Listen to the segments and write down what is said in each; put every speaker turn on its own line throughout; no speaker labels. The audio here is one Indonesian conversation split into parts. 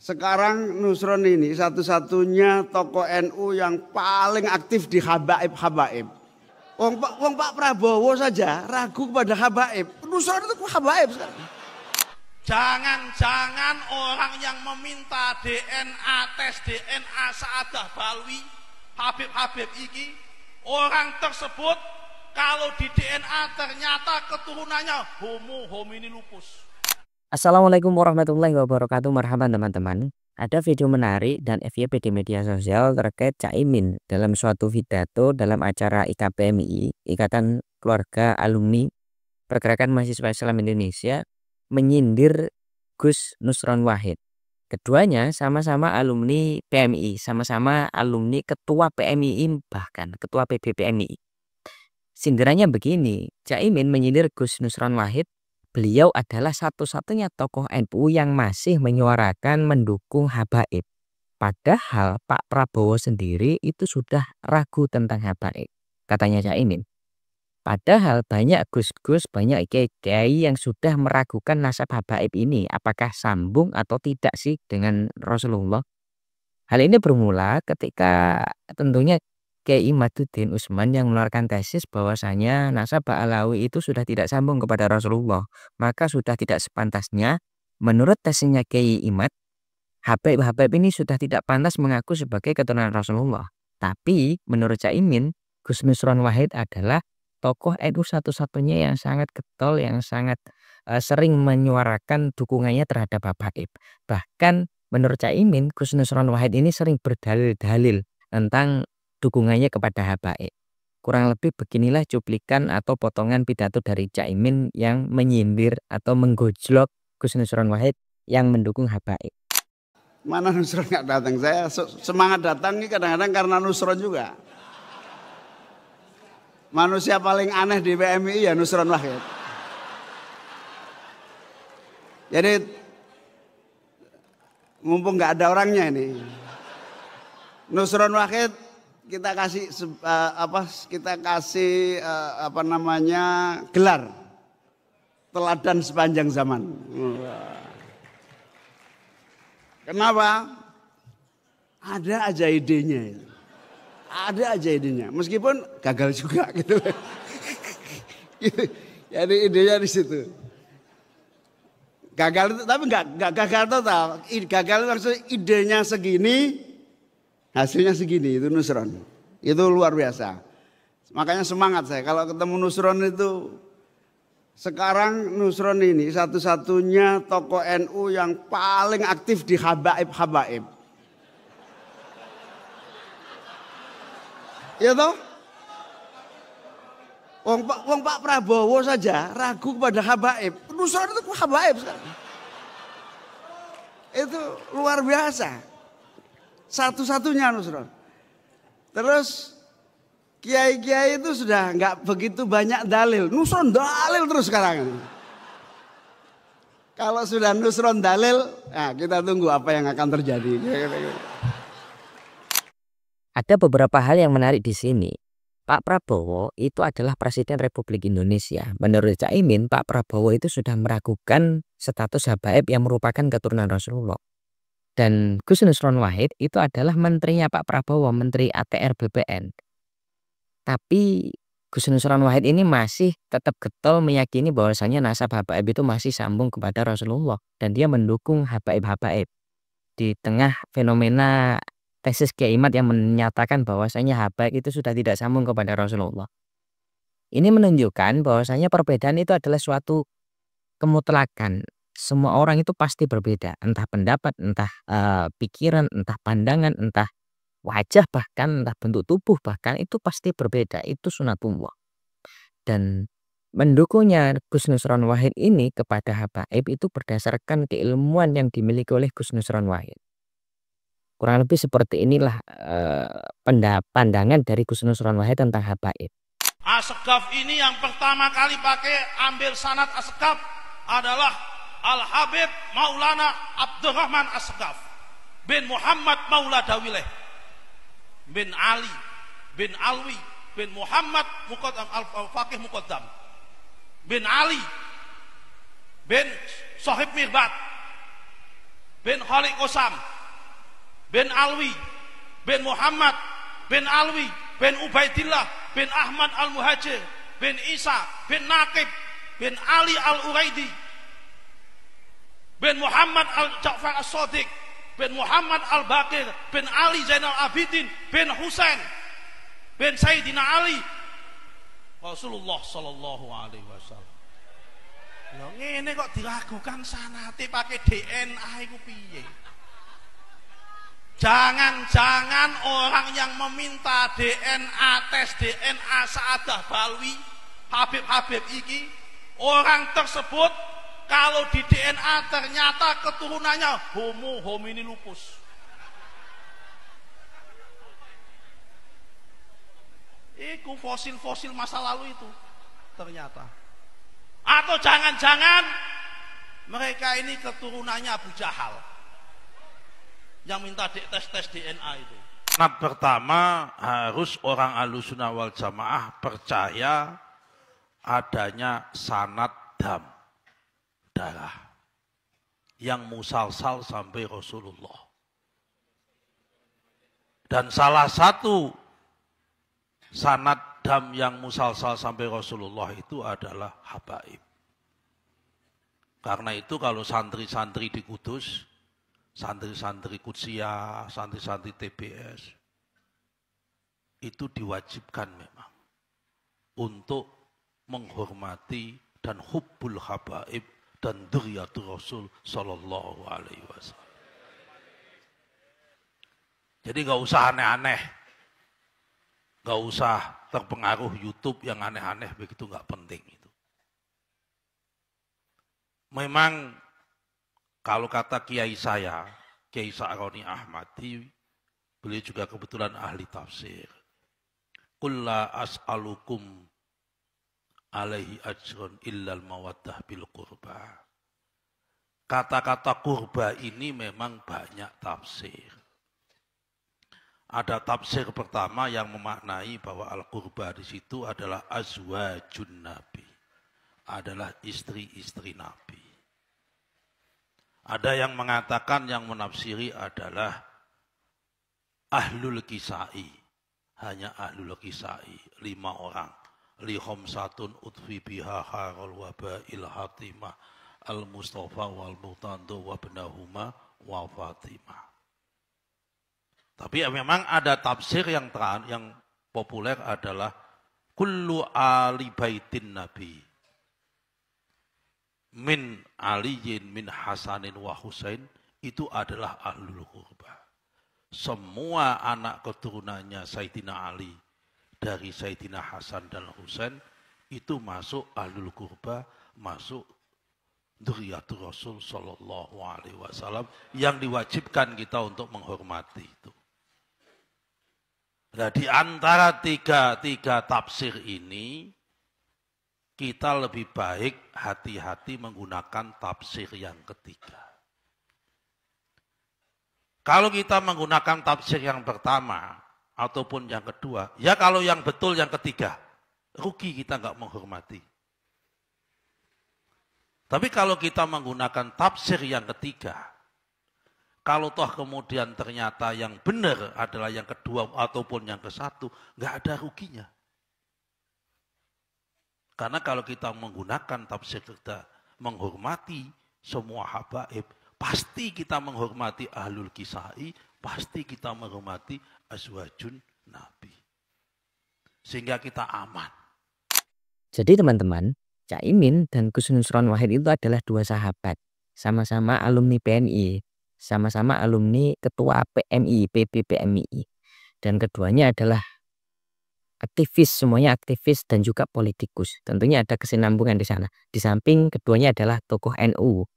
Sekarang Nusron ini satu-satunya tokoh NU yang paling aktif di habaib-habaib. Wong Pak Prabowo saja ragu kepada habaib. Nusron itu habaib sekarang.
Jangan-jangan orang yang meminta DNA, tes DNA Saadah Balwi, Habib-Habib iki, orang tersebut kalau di DNA ternyata keturunannya homo homini lupus.
Assalamualaikum warahmatullahi wabarakatuh. Marhaban teman-teman. Ada video menarik dan FYP di media sosial terkait Caimin dalam suatu pidato dalam acara IKPMI, Ikatan Keluarga Alumni Pergerakan Mahasiswa Islam Indonesia, menyindir Gus Nusron Wahid. Keduanya sama-sama alumni PMI, sama-sama alumni ketua PMI, bahkan ketua PBPMI. Sindirannya begini, Caimin menyindir Gus Nusron Wahid. Beliau adalah satu-satunya tokoh NU yang masih menyuarakan mendukung habaib. Padahal Pak Prabowo sendiri itu sudah ragu tentang habaib, katanya Caimin. Padahal banyak gus-gus, banyak kiai yang sudah meragukan nasab habaib ini. Apakah sambung atau tidak sih dengan Rasulullah? Hal ini bermula ketika tentunya Kiai Imaduddin Utsman yang mengeluarkan tesis bahwasanya nasab Ba'alawi itu sudah tidak sambung kepada Rasulullah. Maka sudah tidak sepantasnya menurut tesisnya Kiai Imad, habaib-habaib ini sudah tidak pantas mengaku sebagai keturunan Rasulullah. Tapi menurut Caimin, Gus Nusron Wahid adalah tokoh NU satu-satunya yang sangat getol, yang sangat sering menyuarakan dukungannya terhadap habaib. Bahkan menurut Caimin, Gus Nusron Wahid ini sering berdalil-dalil tentang dukungannya kepada habaib. Kurang lebih beginilah cuplikan atau potongan pidato dari Caimin yang menyindir atau menggojlok Gus Nusron Wahid yang mendukung habaib.
Mana Nusron nggak datang? Saya semangat datang ini kadang-kadang karena Nusron juga. Manusia paling aneh di PMI ya Nusron Wahid. Jadi mumpung nggak ada orangnya ini, Nusron Wahid kita kasih gelar teladan sepanjang zaman. Kenapa? Ada aja idenya. Ada aja idenya, meskipun gagal juga gitu. Jadi idenya di situ. Gagal itu, tapi nggak gagal total. Gagal maksudnya idenya segini, hasilnya segini. Itu Nusron. Itu luar biasa. Makanya semangat saya kalau ketemu Nusron itu. Sekarang Nusron ini satu-satunya tokoh NU yang paling aktif di habaib-habaib. Ya toh? Wong Pak Prabowo saja ragu kepada habaib. Nusron itu habaib sekarang. Itu luar biasa. Satu-satunya Nusron. Terus kiai-kiai itu sudah nggak begitu banyak dalil. Nusron dalil terus sekarang ini. Kalau sudah Nusron dalil, nah kita tunggu apa yang akan terjadi.
Ada beberapa hal yang menarik di sini. Pak Prabowo itu adalah Presiden Republik Indonesia. Menurut Caimin, Pak Prabowo itu sudah meragukan status habaib yang merupakan keturunan Rasulullah. Dan Gus Nusron Wahid itu adalah menterinya Pak Prabowo, Menteri ATR BPN. Tapi Gus Nusron Wahid ini masih tetap getol meyakini bahwasanya nasab habaib itu masih sambung kepada Rasulullah. Dan dia mendukung habaib-habaib. Di tengah fenomena tesis Kiai Imad yang menyatakan bahwasanya habaib itu sudah tidak sambung kepada Rasulullah. Ini menunjukkan bahwasanya perbedaan itu adalah suatu kemutlakan. Semua orang itu pasti berbeda, entah pendapat, entah pikiran, entah pandangan, entah wajah, bahkan entah bentuk tubuh, bahkan itu pasti berbeda. Itu sunatullah. Dan mendukungnya Gus Nusron Wahid ini kepada habaib itu berdasarkan keilmuan yang dimiliki oleh Gus Nusron Wahid. Kurang lebih seperti inilah pandangan dari Gus Nusron Wahid tentang habaib.
Asegaf ini yang pertama kali pakai ambil sanad Asegaf adalah Al-Habib Maulana Abdurrahman Asegaf bin Muhammad Maula Dawileh bin Ali bin Alwi bin Muhammad Muqaddam Al-Faqih Muqaddam bin Ali bin Sohib Mirbat bin Khaliq Qosam bin Alwi bin Muhammad bin Alwi bin Ubaidillah bin Ahmad Al-Muhajir bin Isa bin Naqib bin Ali Al-Uraidi bin Muhammad Al-Ja'far As-Sadiq bin Muhammad Al-Baqir bin Ali Zainal Abidin bin Husain bin Sayyidina Ali Rasulullah sallallahu alaihi wasallam. Lho ngene kok diragukan sanate pakai DNA iku piye? Jangan-jangan orang yang meminta DNA, tes DNA Sa'adah Balwi, Habib-habib iki, orang tersebut kalau di DNA ternyata keturunannya homo homini lupus. Itu fosil-fosil masa lalu itu ternyata. Atau jangan-jangan mereka ini keturunannya Abu Jahal yang minta tes DNA itu.
Sanad pertama harus orang Ahlussunnah wal Jamaah percaya adanya sanad dam, darah yang musalsal sampai Rasulullah. Dan salah satu sanad dam yang musalsal sampai Rasulullah itu adalah habaib. Karena itu kalau santri-santri di Kudus, santri-santri Qudsiyah, santri-santri TBS, itu diwajibkan memang untuk menghormati dan hubbul habaib dan dzurriyyatur Rasul sallallahu alaihi wasallam. Jadi gak usah aneh-aneh, gak usah terpengaruh YouTube yang aneh-aneh, begitu gak penting itu. Memang kalau kata kiai saya, Kiai Sa'roni Ahmadi, beliau juga kebetulan ahli tafsir. Qul la as'alukum alaihi ajrun illal mawaddah bil qurba. Kata-kata kurba ini memang banyak tafsir. Ada tafsir pertama yang memaknai bahwa al-qurba di situ adalah azwajun nabi, adalah istri-istri Nabi. Ada yang mengatakan, yang menafsiri adalah ahlul kisai, hanya ahlul kisai, 5 orang. Li khamsatun utfi biha harul wabail hatimah al-mustafa wal mutandu wa benahuma wa fatimah. Tapi memang ada tafsir yang populer adalah kullu ali baitin nabi min aliyin min hasanin wa husain, itu adalah ahlul qurba. Semua anak keturunannya Sayyidina Ali dari Sayyidina Hasan dan Husain itu masuk ahlul qurba, masuk dzurriyyatur Rasul sallallahu alaihi wasallam yang diwajibkan kita untuk menghormati itu. Nah, di antara tiga tafsir ini, kita lebih baik hati-hati menggunakan tafsir yang ketiga. Kalau kita menggunakan tafsir yang pertama ataupun yang kedua, ya kalau yang betul yang ketiga, rugi kita nggak menghormati. Tapi kalau kita menggunakan tafsir yang ketiga, kalau toh kemudian ternyata yang benar adalah yang kedua ataupun yang ke satu, nggak ada ruginya. Karena kalau kita menggunakan tafsir kita menghormati semua habaib, pasti kita menghormati ahlul kisai, pasti kita menghormati azwajun nabi. Sehingga kita aman.
Jadi teman-teman, Caimin dan Gus Nusron Wahid itu adalah 2 sahabat. Sama-sama alumni PNI. Sama-sama alumni ketua PMI, PBPMI. Dan keduanya adalah aktivis, semuanya aktivis dan juga politikus. Tentunya ada kesinambungan di sana. Di samping keduanya adalah tokoh NU.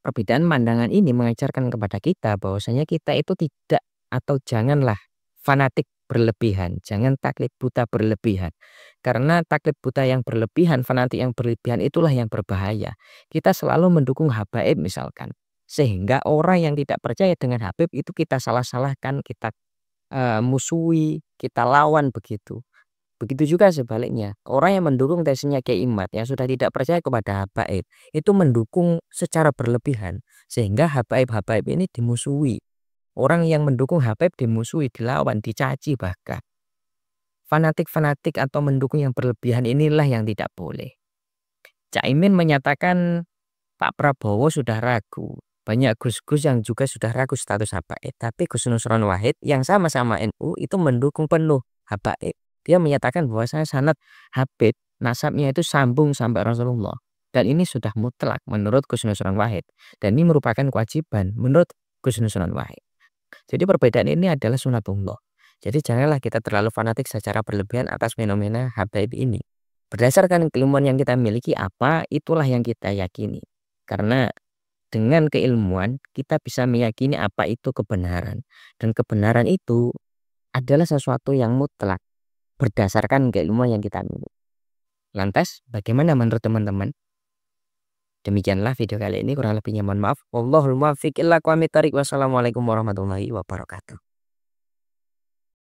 Perbedaan pandangan ini mengajarkan kepada kita bahwasanya kita itu tidak atau janganlah fanatik berlebihan. Jangan taklid buta berlebihan. Karena taklid buta yang berlebihan, fanatik yang berlebihan itulah yang berbahaya. Kita selalu mendukung habaib misalkan. Sehingga orang yang tidak percaya dengan Habib itu kita salah-salahkan, kita musuhi, kita lawan begitu. Begitu juga sebaliknya, orang yang mendukung tesinya Kiai Imad yang sudah tidak percaya kepada habaib itu mendukung secara berlebihan sehingga habaib-habaib ini dimusuhi. Orang yang mendukung habaib dimusuhi, dilawan, dicaci bahkan. Fanatik-fanatik atau mendukung yang berlebihan inilah yang tidak boleh. Caimin menyatakan Pak Prabowo sudah ragu. Banyak gus-gus yang juga sudah ragu status habaib. Tapi Gus Nusron Wahid yang sama-sama NU itu mendukung penuh habaib. Dia menyatakan bahwa saya sanad habib, nasabnya itu sambung sampai Rasulullah. Dan ini sudah mutlak menurut Gus Nusron Wahid. Dan ini merupakan kewajiban menurut Gus Nusron Wahid. Jadi perbedaan ini adalah sunatullah. Jadi janganlah kita terlalu fanatik secara berlebihan atas fenomena habaib ini. Berdasarkan keilmuan yang kita miliki apa, itulah yang kita yakini. Karena dengan keilmuan kita bisa meyakini apa itu kebenaran. Dan kebenaran itu adalah sesuatu yang mutlak berdasarkan keilmuan yang kita miliki. Lantas, bagaimana menurut teman-teman? Demikianlah video kali ini, kurang lebihnya mohon maaf. Wallahul muwaffiq ila aqwamit thoriq. Wassalamualaikum warahmatullahi wabarakatuh.